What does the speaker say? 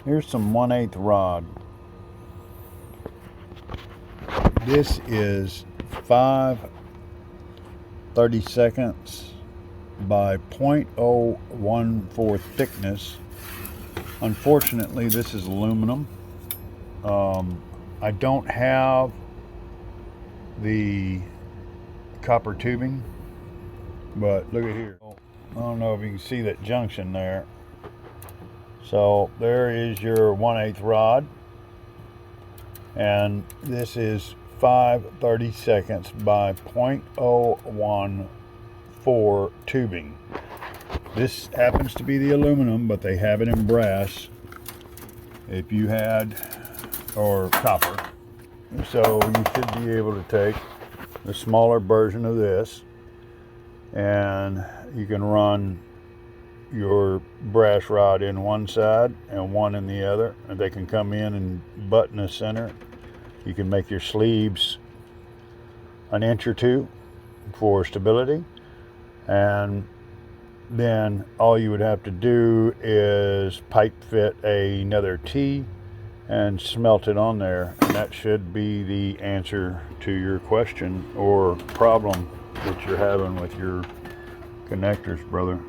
Here's some 1/8 rod. This is 5/32 by 0.014 thickness. Unfortunately, this is aluminum. I don't have the copper tubing, but look at here. I don't know if you can see that junction there. So there is your 1/8 rod, and this is 5/32 by 0.014 tubing. This happens to be the aluminum, but they have it in brass if you had, or copper. So you should be able to take the smaller version of this, and you can run your brass rod in one side and one in the other, and they can come in and butt in the center. You can make your sleeves an inch or two for stability, and then all you would have to do is pipe fit another T and smelt it on there, and that should be the answer to your question or problem that you're having with your connectors, brother.